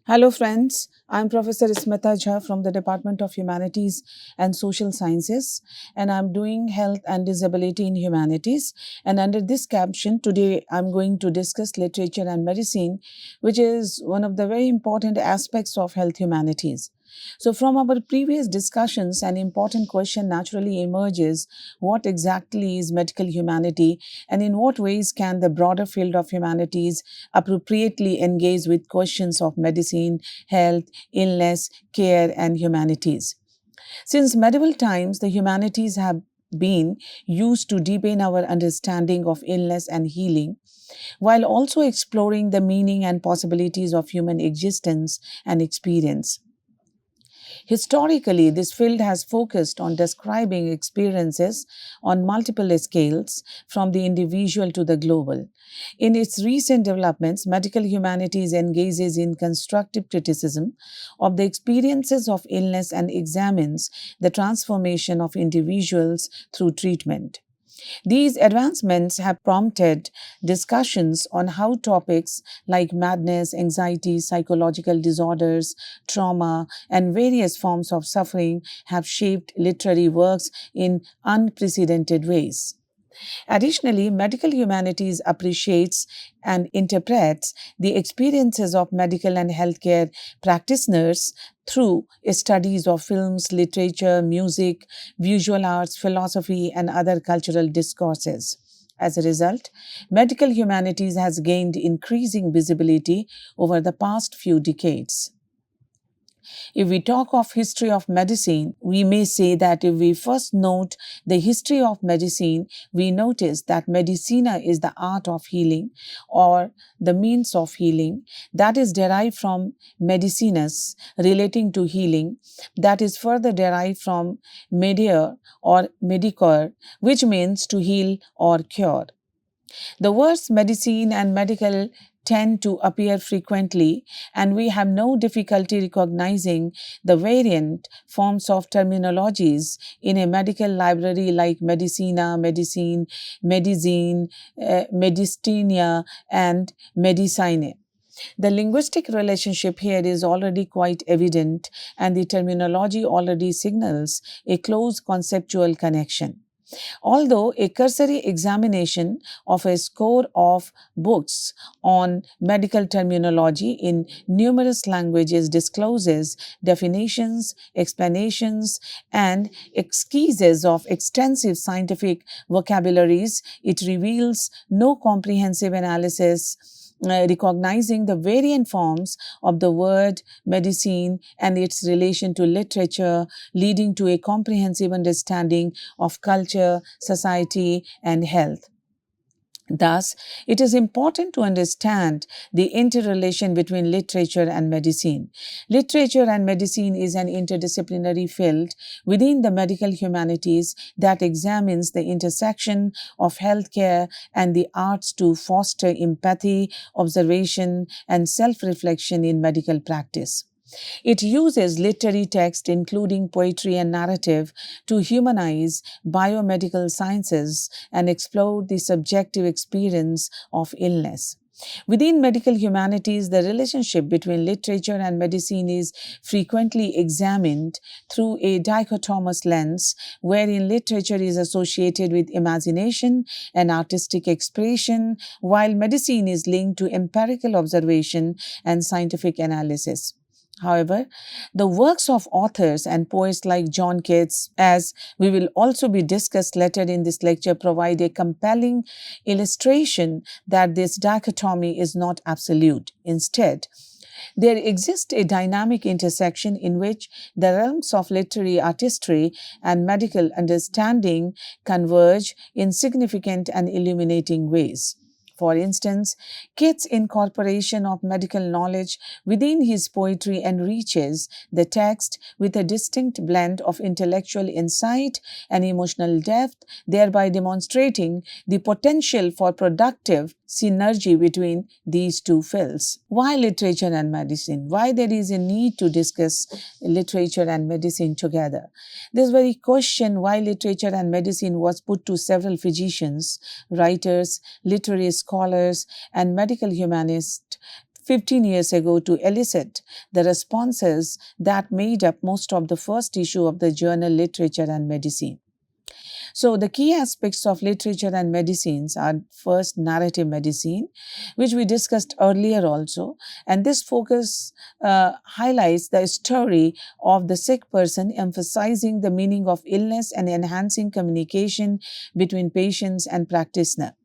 Hello, friends. I'm Professor Smita Jha from the Department of Humanities and Social Sciences, and I'm doing Health and Disability in Humanities. And under this caption, today I'm going to discuss literature and medicine, which is one of the very important aspects of health humanities. So, from our previous discussions, an important question naturally emerges: what exactly is medical humanity, and in what ways can the broader field of humanities appropriately engage with questions of medicine, health, illness, care, and humanities? Since medieval times, the humanities have been used to deepen our understanding of illness and healing, while also exploring the meaning and possibilities of human existence and experience. Historically, this field has focused on describing experiences on multiple scales, from the individual to the global. In its recent developments, medical humanities engages in constructive criticism of the experiences of illness and examines the transformation of individuals through treatment. These advancements have prompted discussions on how topics like madness, anxiety, psychological disorders, trauma, and various forms of suffering have shaped literary works in unprecedented ways. Additionally, medical humanities appreciates and interprets the experiences of medical and healthcare practitioners through studies of films, literature, music, visual arts, philosophy, and other cultural discourses. As a result, medical humanities has gained increasing visibility over the past few decades. If we talk of history of medicine, we may say that if we first note the history of medicine, we notice that medicina is the art of healing or the means of healing that is derived from medicinus, relating to healing, that is further derived from media or medicor, which means to heal or cure. The words medicine and medical tend to appear frequently, and we have no difficulty recognizing the variant forms of terminologies in a medical library like medicina, medicine, medicine, medicina, and medicine. The linguistic relationship here is already quite evident, and the terminology already signals a close conceptual connection. Although a cursory examination of a score of books on medical terminology in numerous languages discloses definitions, explanations, and esquisses of extensive scientific vocabularies, it reveals no comprehensive analysis recognizing the variant forms of the word medicine and its relation to literature, leading to a comprehensive understanding of culture, society, and health. Thus, it is important to understand the interrelation between literature and medicine. Literature and medicine is an interdisciplinary field within the medical humanities that examines the intersection of healthcare and the arts to foster empathy, observation, and self reflection in medical practice. It uses literary text, including poetry and narrative, to humanize biomedical sciences and explore the subjective experience of illness. Within medical humanities, the relationship between literature and medicine is frequently examined through a dichotomous lens, wherein literature is associated with imagination and artistic expression, while medicine is linked to empirical observation and scientific analysis. However, the works of authors and poets like John Keats, as we will also be discussed later in this lecture, provide a compelling illustration that this dichotomy is not absolute. Instead, there exists a dynamic intersection in which the realms of literary artistry and medical understanding converge in significant and illuminating ways. For instance, Keats' incorporation of medical knowledge within his poetry enriches the text with a distinct blend of intellectual insight and emotional depth, thereby demonstrating the potential for productive synergy between these two fields. Why literature and medicine? Why there is a need to discuss literature and medicine together? This very question, why literature and medicine, was put to several physicians, writers, literary scholars, and medical humanists 15 years ago to elicit the responses that made up most of the first issue of the journal Literature and Medicine. So, the key aspects of literature and medicines are first narrative medicine, which we discussed earlier also. And this focus highlights the story of the sick person, emphasizing the meaning of illness and enhancing communication between patients and practitioner.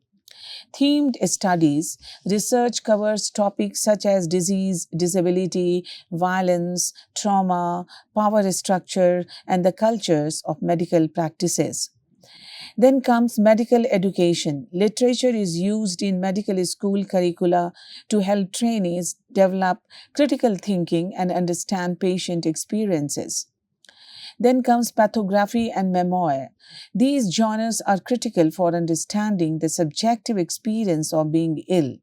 Themed studies. Research covers topics such as disease, disability, violence, trauma, power structure, and the cultures of medical practices. Then comes medical education. Literature is used in medical school curricula to help trainees develop critical thinking and understand patient experiences. Then comes pathography and memoir. These genres are critical for understanding the subjective experience of being ill.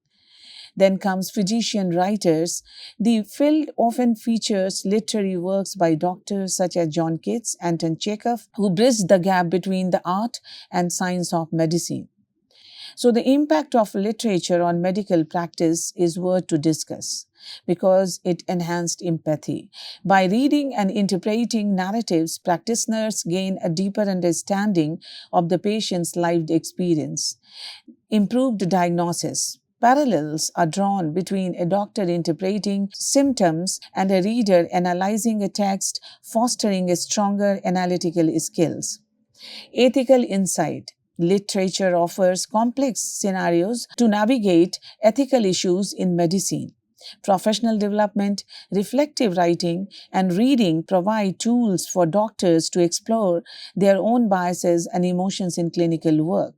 Then comes physician writers. The field often features literary works by doctors such as John Keats, Anton Chekhov, who bridged the gap between the art and science of medicine. So, the impact of literature on medical practice is worth to discuss because it enhanced empathy. By reading and interpreting narratives, practitioners gain a deeper understanding of the patient's lived experience. Improved diagnosis. Parallels are drawn between a doctor interpreting symptoms and a reader analyzing a text, fostering a stronger analytical skills. Ethical insight. Literature offers complex scenarios to navigate ethical issues in medicine. Professional development, reflective writing, and reading provide tools for doctors to explore their own biases and emotions in clinical work.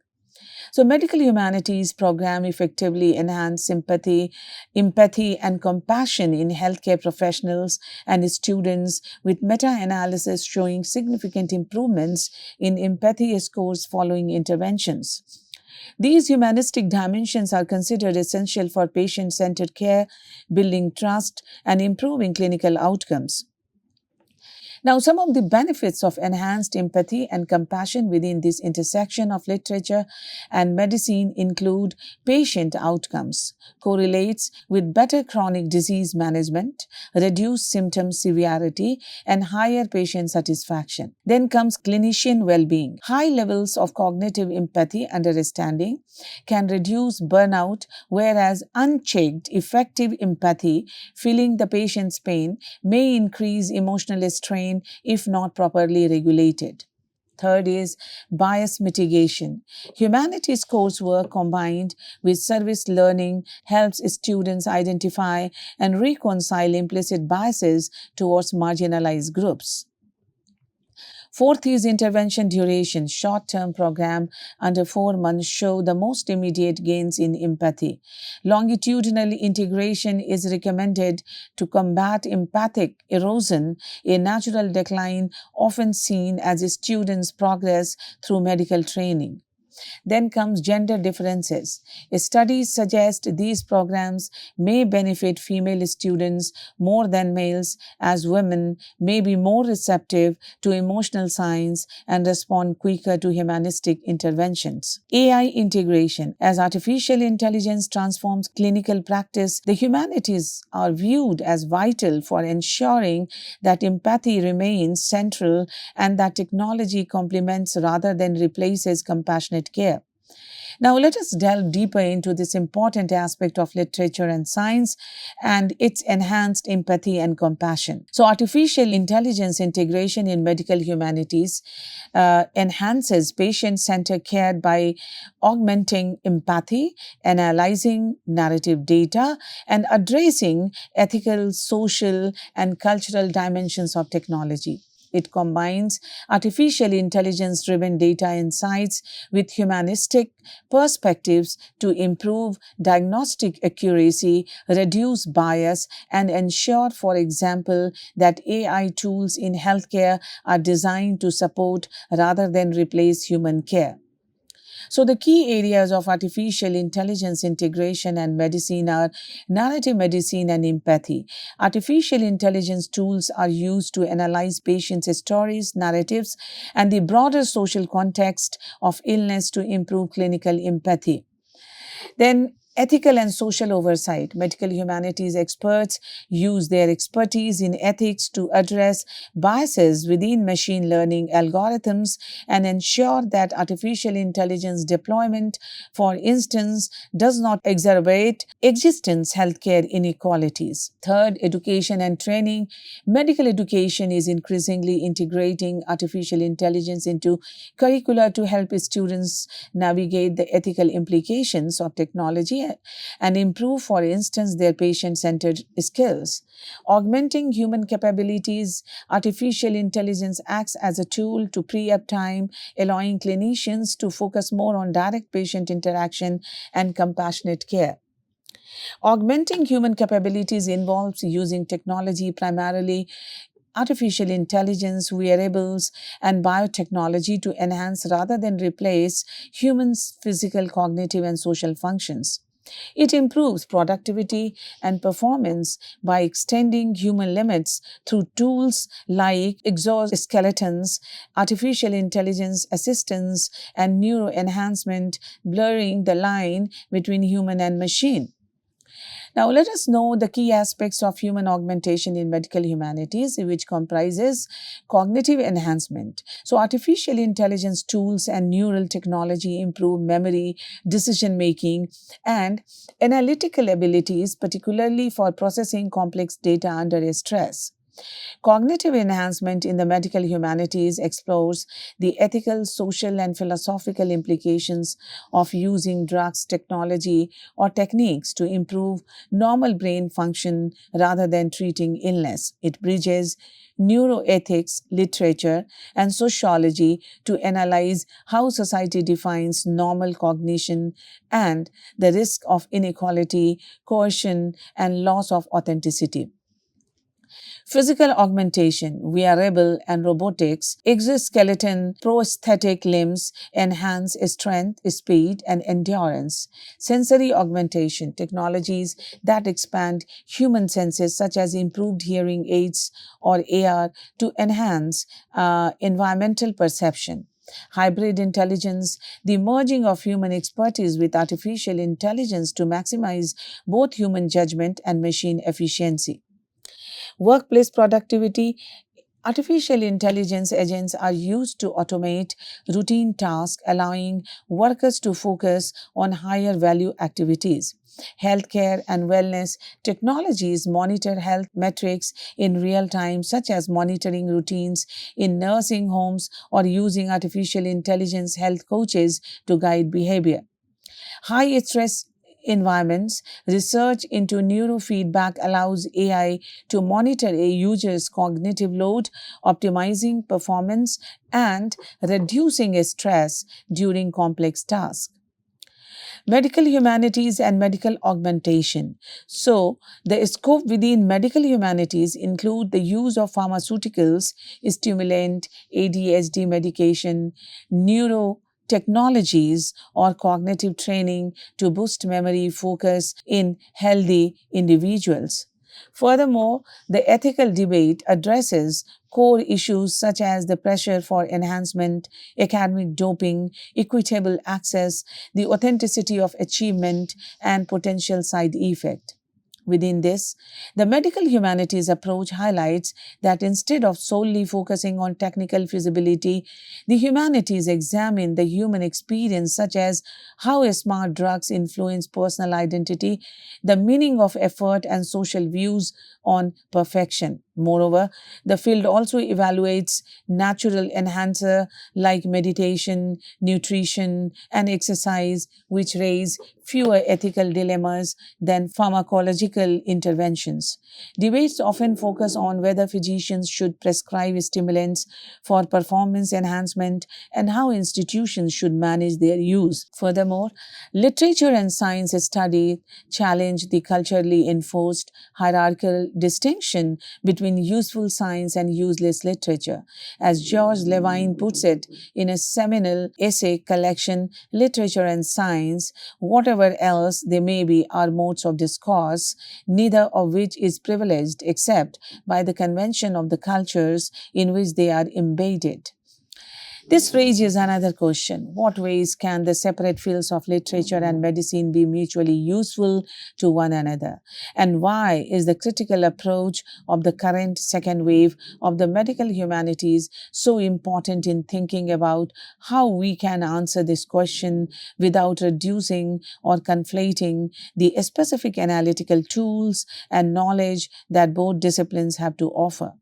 So, medical humanities program effectively enhance sympathy, empathy, and compassion in healthcare professionals and students, with meta-analysis showing significant improvements in empathy scores following interventions. These humanistic dimensions are considered essential for patient-centered care, building trust, and improving clinical outcomes. Now, some of the benefits of enhanced empathy and compassion within this intersection of literature and medicine include patient outcomes, correlates with better chronic disease management, reduced symptom severity, and higher patient satisfaction. Then comes clinician well-being. High levels of cognitive empathy and understanding can reduce burnout, whereas unchecked effective empathy, feeling the patient's pain, may increase emotional strain if not properly regulated. Third is bias mitigation. Humanities coursework combined with service learning helps students identify and reconcile implicit biases towards marginalized groups. Fourth is intervention duration. Short-term program under 4 months show the most immediate gains in empathy. Longitudinal integration is recommended to combat empathic erosion, a natural decline often seen as students progress through medical training. Then comes gender differences. Studies suggest these programs may benefit female students more than males, as women may be more receptive to emotional science and respond quicker to humanistic interventions. AI integration. As artificial intelligence transforms clinical practice, the humanities are viewed as vital for ensuring that empathy remains central and that technology complements rather than replaces compassionate care. Now, let us delve deeper into this important aspect of literature and science and its enhanced empathy and compassion. So, artificial intelligence integration in medical humanities enhances patient-centered care by augmenting empathy, analyzing narrative data, and addressing ethical, social, and cultural dimensions of technology. It combines artificial intelligence driven data insights with humanistic perspectives to improve diagnostic accuracy, reduce bias, and ensure, for example, that AI tools in healthcare are designed to support rather than replace human care. So, the key areas of artificial intelligence integration and medicine are narrative medicine and empathy. Artificial intelligence tools are used to analyze patients' stories, narratives, and the broader social context of illness to improve clinical empathy. Then, Ethical and social oversight. Medical humanities experts use their expertise in ethics to address biases within machine learning algorithms and ensure that artificial intelligence deployment, for instance, does not exacerbate existing healthcare inequalities. Third, education and training. Medical education is increasingly integrating artificial intelligence into curricula to help students navigate the ethical implications of technology and improve, for instance, their patient centered skills. Augmenting human capabilities, artificial intelligence acts as a tool to free up time, allowing clinicians to focus more on direct patient interaction and compassionate care. Augmenting human capabilities involves using technology, primarily artificial intelligence, wearables, and biotechnology, to enhance rather than replace humans' physical, cognitive, and social functions. It improves productivity and performance by extending human limits through tools like exoskeletons, artificial intelligence assistance, and neuro enhancement, blurring the line between human and machine. Now, let us know the key aspects of human augmentation in medical humanities, which comprises cognitive enhancement. So, artificial intelligence tools and neural technology improve memory, decision making, and analytical abilities, particularly for processing complex data under stress. Cognitive enhancement in the medical humanities explores the ethical, social, and philosophical implications of using drugs, technology, or techniques to improve normal brain function rather than treating illness. It bridges neuroethics, literature, and sociology to analyze how society defines normal cognition and the risk of inequality, coercion, and loss of authenticity. Physical augmentation, wearable and robotics, exoskeleton, prosthetic limbs enhance strength, speed, and endurance. Sensory augmentation, technologies that expand human senses, such as improved hearing aids or AR, to enhance environmental perception. Hybrid intelligence, the merging of human expertise with artificial intelligence to maximize both human judgment and machine efficiency. Workplace productivity. Artificial intelligence agents are used to automate routine tasks, allowing workers to focus on higher value activities. Healthcare and wellness technologies monitor health metrics in real time, such as monitoring routines in nursing homes or using artificial intelligence health coaches to guide behavior. High stress environments, research into neurofeedback allows AI to monitor a user's cognitive load, optimizing performance and reducing stress during complex tasks. Medical humanities and medical augmentation. So, the scope within medical humanities include the use of pharmaceuticals, stimulant, ADHD medication, neurotechnologies, or cognitive training to boost memory focus in healthy individuals. Furthermore, the ethical debate addresses core issues such as the pressure for enhancement, academic doping, equitable access, the authenticity of achievement, and potential side effect. Within this, the medical humanities approach highlights that instead of solely focusing on technical feasibility, the humanities examine the human experience, such as how smart drugs influence personal identity, the meaning of effort, and social views on perfection. Moreover, the field also evaluates natural enhancer like meditation, nutrition, and exercise, which raise fewer ethical dilemmas than pharmacological interventions. Debates often focus on whether physicians should prescribe stimulants for performance enhancement and how institutions should manage their use. Furthermore, literature and science study challenge the culturally enforced hierarchical distinction between useful science and useless literature. As George Levine puts it in a seminal essay collection, Literature and Science, whatever else they may be, are modes of discourse, neither of which is privileged except by the convention of the cultures in which they are embedded. This raises another question. What ways can the separate fields of literature and medicine be mutually useful to one another? And why is the critical approach of the current second wave of the medical humanities so important in thinking about how we can answer this question without reducing or conflating the specific analytical tools and knowledge that both disciplines have to offer?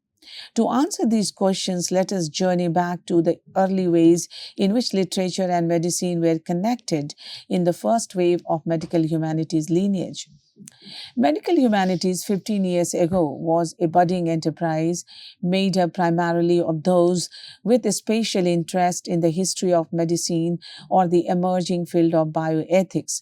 To answer these questions, let us journey back to the early ways in which literature and medicine were connected in the first wave of medical humanities lineage. Medical humanities 15 years ago was a budding enterprise made up primarily of those with a special interest in the history of medicine or the emerging field of bioethics.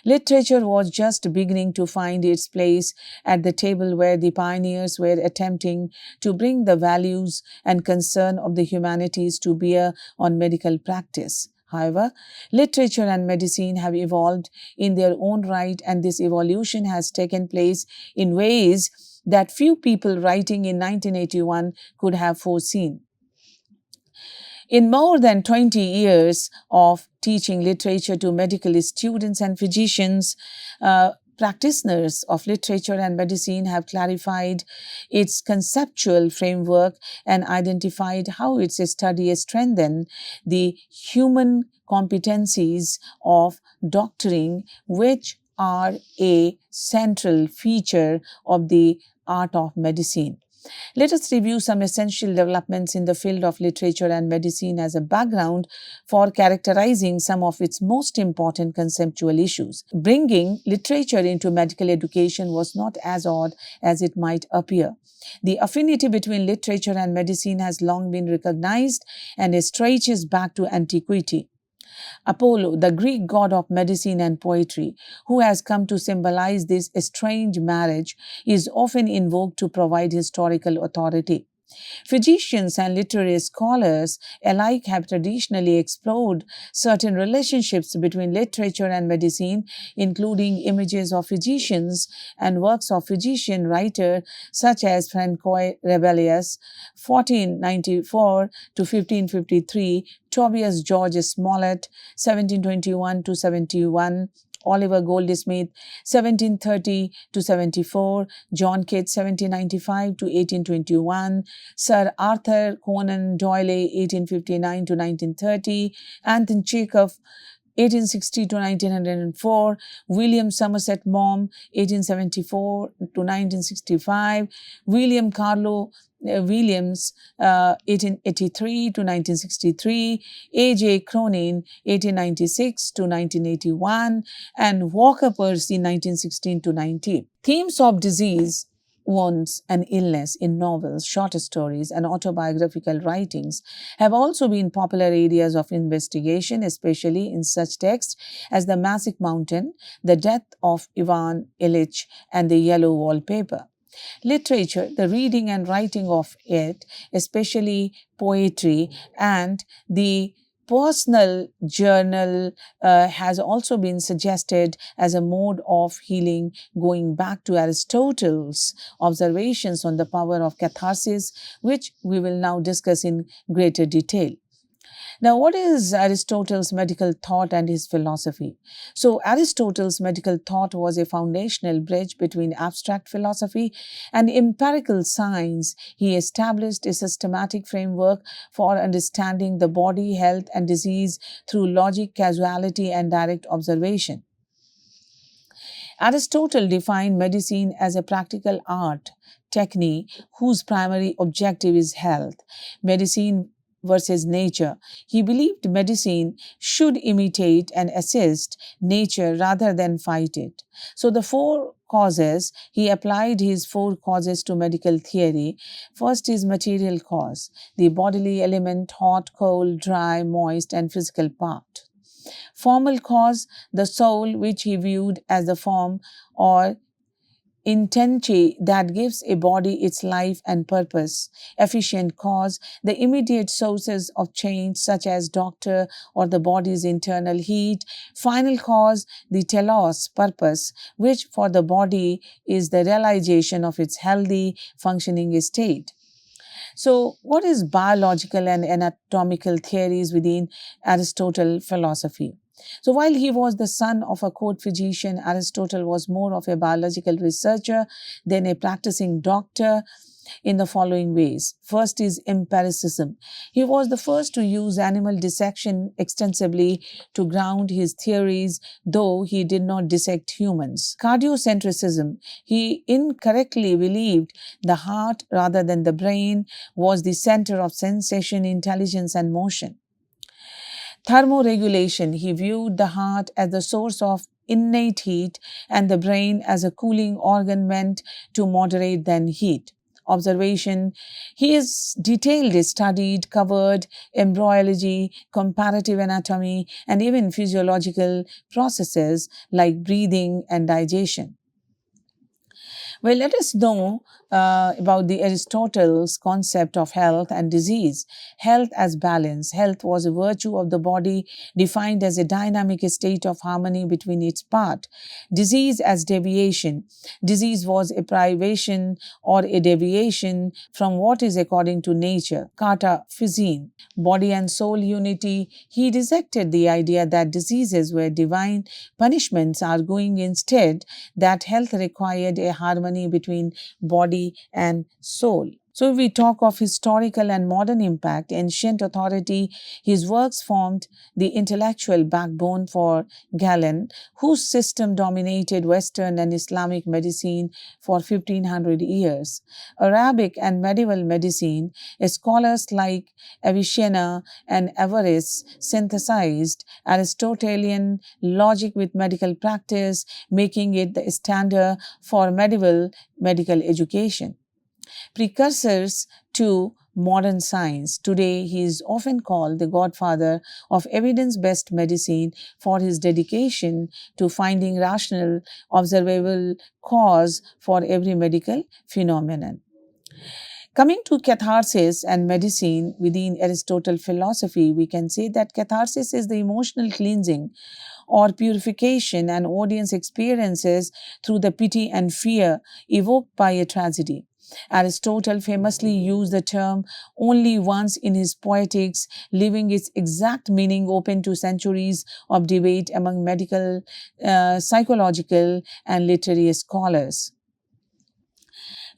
Literature was just beginning to find its place at the table where the pioneers were attempting to bring the values and concern of the humanities to bear on medical practice. However, literature and medicine have evolved in their own right, and this evolution has taken place in ways that few people writing in 1981 could have foreseen. In more than 20 years of teaching literature to medical students and physicians, practitioners of literature and medicine have clarified its conceptual framework and identified how its study has strengthened the human competencies of doctoring, which are a central feature of the art of medicine. Let us review some essential developments in the field of literature and medicine as a background for characterizing some of its most important conceptual issues. Bringing literature into medical education was not as odd as it might appear. The affinity between literature and medicine has long been recognized and stretches back to antiquity. Apollo, the Greek god of medicine and poetry, who has come to symbolize this strange marriage, is often invoked to provide historical authority. Physicians and literary scholars alike have traditionally explored certain relationships between literature and medicine, including images of physicians and works of physician writers such as Francois Rabelais, 1494 to 1553, Tobias George Smollett, 1721 to 71, Oliver Goldsmith, 1730 to 74, John Keats, 1795 to 1821, Sir Arthur Conan Doyle, 1859 to 1930, Anton Chekhov, 1860 to 1904, William Somerset Maugham, 1874 to 1965, William Carlo Williams, 1883 to 1963, A.J. Cronin, 1896 to 1981, and Walker Percy, 1916 to 90. Themes of disease, wounds, and illness in novels, short stories, and autobiographical writings have also been popular areas of investigation, especially in such texts as The Magic Mountain, The Death of Ivan Ilyich, and The Yellow Wallpaper. Literature, the reading and writing of it, especially poetry, and the personal journal has also been suggested as a mode of healing, going back to Aristotle's observations on the power of catharsis, which we will now discuss in greater detail. Now, what is Aristotle's medical thought and his philosophy? So, Aristotle's medical thought was a foundational bridge between abstract philosophy and empirical science. He established a systematic framework for understanding the body, health, and disease through logic, causality, and direct observation. Aristotle defined medicine as a practical art, technique, whose primary objective is health. Medicine versus nature. He believed medicine should imitate and assist nature rather than fight it. So the four causes, he applied his four causes to medical theory. First is material cause, the bodily element, hot, cold, dry, moist, and physical part. Formal cause, the soul, which he viewed as the form or intenche that gives a body its life and purpose. Efficient cause, the immediate sources of change such as doctor or the body's internal heat. Final cause, the telos, purpose, which for the body is the realization of its healthy functioning state. So, what is biological and anatomical theories within Aristotle philosophy? So, while he was the son of a court physician, Aristotle was more of a biological researcher than a practicing doctor in the following ways. First is empiricism. He was the first to use animal dissection extensively to ground his theories, though he did not dissect humans. Cardiocentrism. He incorrectly believed the heart rather than the brain was the center of sensation, intelligence, and motion. Thermoregulation. He viewed the heart as the source of innate heat and the brain as a cooling organ meant to moderate then heat. Observation. He is detailed, studied, covered embryology, comparative anatomy, and even physiological processes like breathing and digestion. Well, let us know about the Aristotle's concept of health and disease. Health as balance. Health was a virtue of the body defined as a dynamic state of harmony between its parts. Disease as deviation. Disease was a privation or a deviation from what is according to nature. Kata physine. Body and soul unity. He rejected the idea that diseases were divine punishments, arguing instead that health required a harmony between body and soul. So, if we talk of historical and modern impact, ancient authority, his works formed the intellectual backbone for Galen, whose system dominated Western and Islamic medicine for 1500 years. Arabic and medieval medicine, scholars like Avicenna and Averroes synthesized Aristotelian logic with medical practice, making it the standard for medieval medical education. Precursors to modern science. Today, he is often called the godfather of evidence based medicine for his dedication to finding rational, observable cause for every medical phenomenon. Coming to catharsis and medicine within Aristotle philosophy, we can say that catharsis is the emotional cleansing or purification an audience experiences through the pity and fear evoked by a tragedy. Aristotle famously used the term only once in his Poetics, leaving its exact meaning open to centuries of debate among medical, psychological, and literary scholars.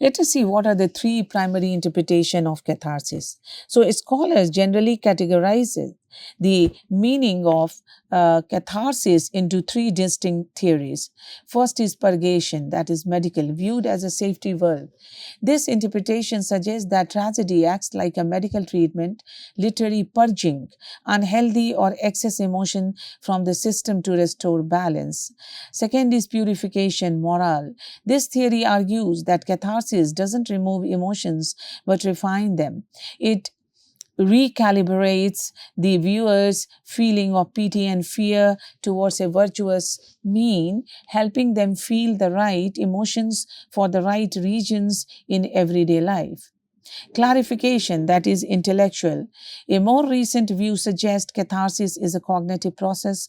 Let us see what are the three primary interpretation of catharsis. So scholars generally categorize the meaning of catharsis into three distinct theories. First is purgation, that is medical, viewed as a safety valve. This interpretation suggests that tragedy acts like a medical treatment, literally purging unhealthy or excess emotion from the system to restore balance. Second is purification, moral. This theory argues that catharsis doesn't remove emotions but refine them. It recalibrates the viewer's feeling of pity and fear towards a virtuous mean, helping them feel the right emotions for the right regions in everyday life. Clarification, that is intellectual. A more recent view suggests catharsis is a cognitive process.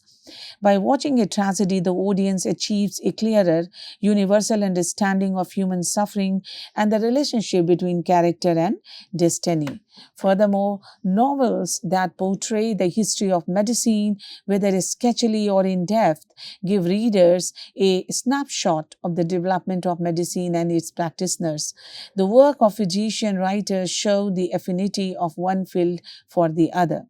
By watching a tragedy, the audience achieves a clearer, universal understanding of human suffering and the relationship between character and destiny. Furthermore, novels that portray the history of medicine, whether sketchily or in depth, give readers a snapshot of the development of medicine and its practitioners. The work of physician writers show the affinity of one field for the other.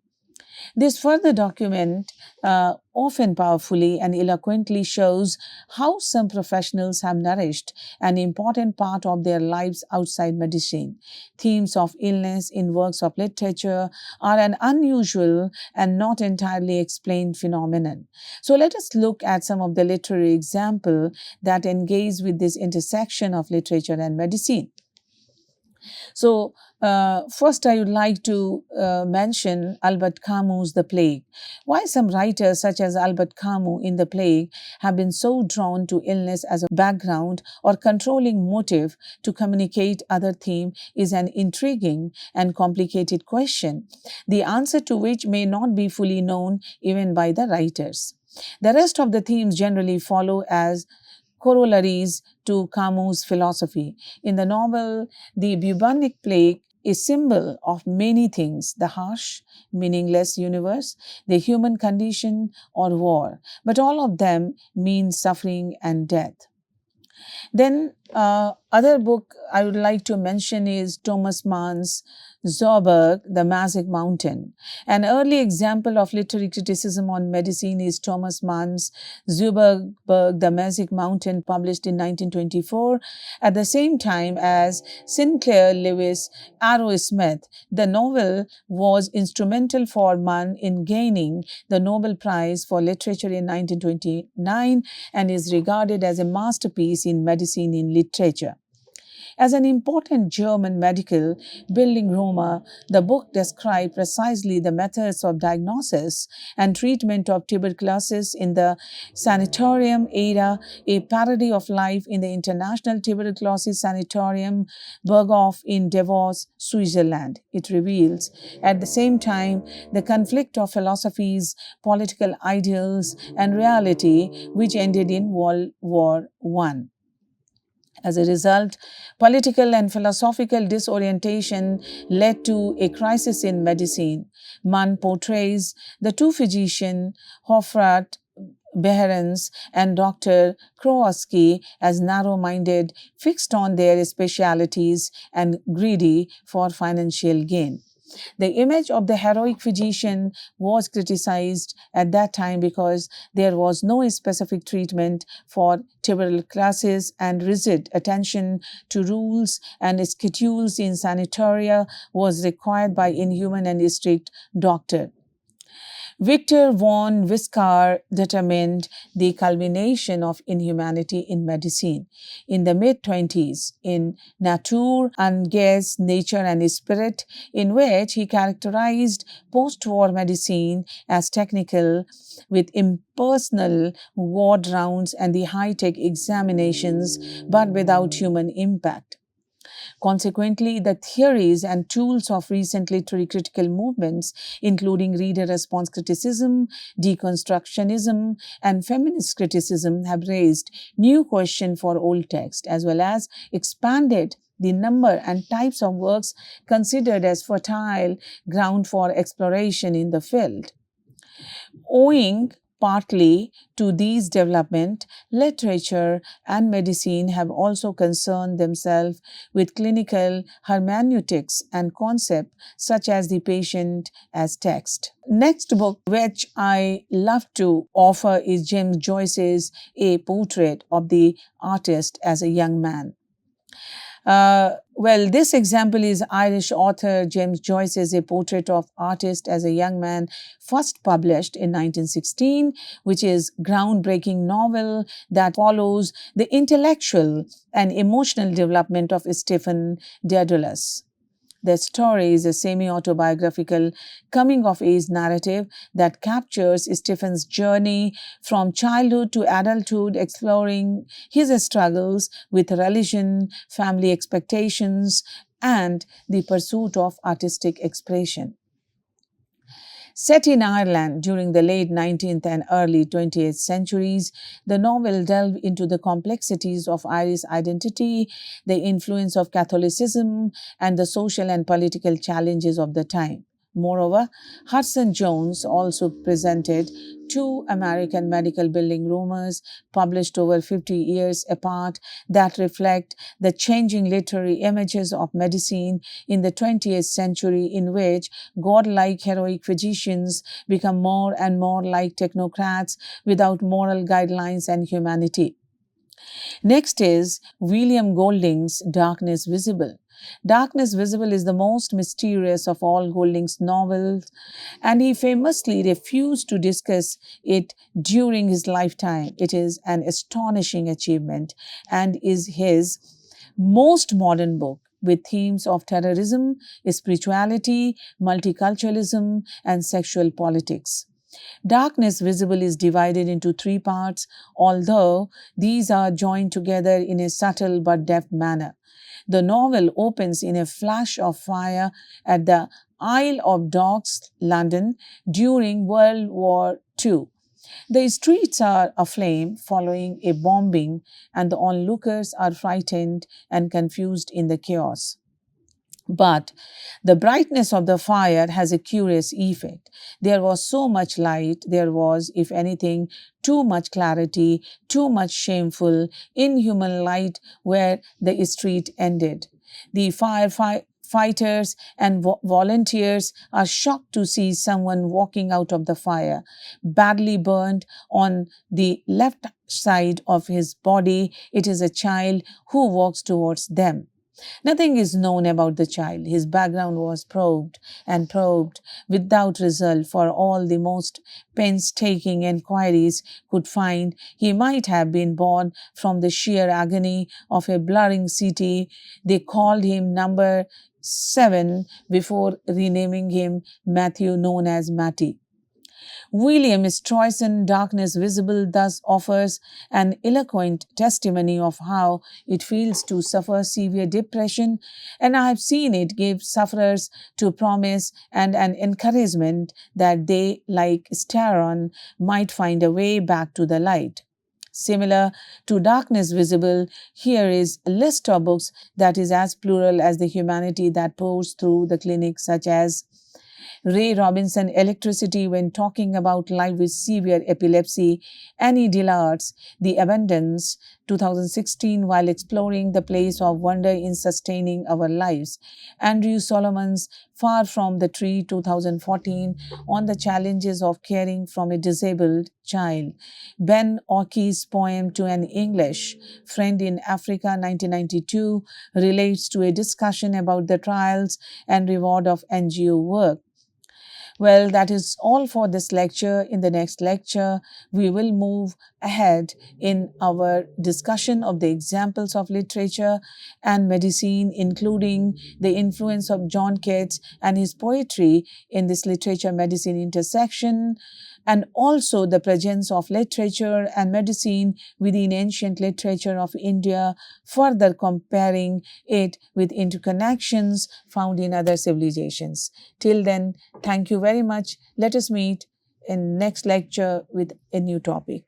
This further document often powerfully and eloquently shows how some professionals have nourished an important part of their lives outside medicine. Themes of illness in works of literature are an unusual and not entirely explained phenomenon. So let us look at some of the literary examples that engage with this intersection of literature and medicine. So, first, I would like to mention Albert Camus' The Plague. Why some writers, such as Albert Camus in The Plague, have been so drawn to illness as a background or controlling motive to communicate other theme is an intriguing and complicated question, the answer to which may not be fully known even by the writers. The rest of the themes generally follow as corollaries to Camus' philosophy. In the novel The Bubonic Plague, a symbol of many things: the harsh, meaningless universe, the human condition, or war. But all of them mean suffering and death. Then, other book I would like to mention is Thomas Mann's Zoberg, The Magic Mountain. An early example of literary criticism on medicine is Thomas Mann's Zoberg, The Magic Mountain, published in 1924. At the same time as Sinclair Lewis Arrowsmith, the novel was instrumental for Mann in gaining the Nobel Prize for Literature in 1929 and is regarded as a masterpiece in medicine in literature. As an important German medical building rumor, the book described precisely the methods of diagnosis and treatment of tuberculosis in the sanatorium era, a parody of life in the International Tuberculosis Sanatorium, Berghof in Davos, Switzerland. It reveals, at the same time, the conflict of philosophies, political ideals, and reality, which ended in World War I. As a result, political and philosophical disorientation led to a crisis in medicine. Mann portrays the two physicians, Hofrat Behrens and Dr. Krowski, as narrow-minded, fixed on their specialities, and greedy for financial gain. The image of the heroic physician was criticized at that time because there was no specific treatment for tuberculosis, and rigid attention to rules and schedules in sanatoria was required by inhuman and strict doctor. Victor von Wiskar determined the culmination of inhumanity in medicine in the mid-20s in Natur und Geist, Nature and Spirit, in which he characterized post-war medicine as technical, with impersonal ward rounds and the high-tech examinations, but without human impact. Consequently, the theories and tools of recent literary critical movements, including reader response criticism, deconstructionism, and feminist criticism, have raised new questions for old text, as well as expanded the number and types of works considered as fertile ground for exploration in the field. Owing partly to these developments, literature and medicine have also concerned themselves with clinical hermeneutics and concepts such as the patient as text. Next book which I love to offer is James Joyce's A Portrait of the Artist as a Young Man. This example is Irish author James Joyce's A Portrait of Artist as a Young Man, first published in 1916, which is a groundbreaking novel that follows the intellectual and emotional development of Stephen Dedalus. The story is a semi-autobiographical coming-of-age narrative that captures Stephen's journey from childhood to adulthood, exploring his struggles with religion, family expectations, and the pursuit of artistic expression. Set in Ireland during the late 19th and early 20th centuries, the novel delved into the complexities of Irish identity, the influence of Catholicism, and the social and political challenges of the time. Moreover, Hudson Jones also presented two American medical building rumors published over 50 years apart that reflect the changing literary images of medicine in the 20th century, in which godlike heroic physicians become more and more like technocrats without moral guidelines and humanity. Next is William Golding's Darkness Visible. Darkness Visible is the most mysterious of all Golding's novels, and he famously refused to discuss it during his lifetime. It is an astonishing achievement and is his most modern book, with themes of terrorism, spirituality, multiculturalism, and sexual politics. Darkness Visible is divided into three parts, although these are joined together in a subtle but deft manner. The novel opens in a flash of fire at the Isle of Dogs, London, during World War II. The streets are aflame following a bombing, and the onlookers are frightened and confused in the chaos. But the brightness of the fire has a curious effect. There was so much light, there was, if anything, too much clarity, too much shameful, inhuman light where the street ended. The firefighters and volunteers are shocked to see someone walking out of the fire, badly burned on the left side of his body. It is a child who walks towards them. Nothing is known about the child. His background was probed and probed without result, for all the most painstaking inquiries could find. He might have been born from the sheer agony of a blurring city. They called him number 7 before renaming him Matthew, known as Matty. William Stroyson, Darkness Visible, thus offers an eloquent testimony of how it feels to suffer severe depression, and I have seen it give sufferers to promise and an encouragement that they, like Staron, might find a way back to the light. Similar to Darkness Visible, here is a list of books that is as plural as the humanity that pours through the clinic, such as Ray Robinson, Electricity when talking about life with severe epilepsy; Annie Dillard's The Abundance, 2016, while exploring the place of wonder in sustaining our lives; Andrew Solomon's Far from the Tree, 2014, on the challenges of caring from a disabled child; Ben Orkey's poem To an English Friend in Africa, 1992, relates to a discussion about the trials and reward of NGO work. Well, that is all for this lecture. In the next lecture, we will move ahead in our discussion of the examples of literature and medicine, including the influence of John Keats and his poetry in this literature medicine intersection, and also the presence of literature and medicine within ancient literature of India, further comparing it with interconnections found in other civilizations. Till then, thank you very much. Let us meet in next lecture with a new topic.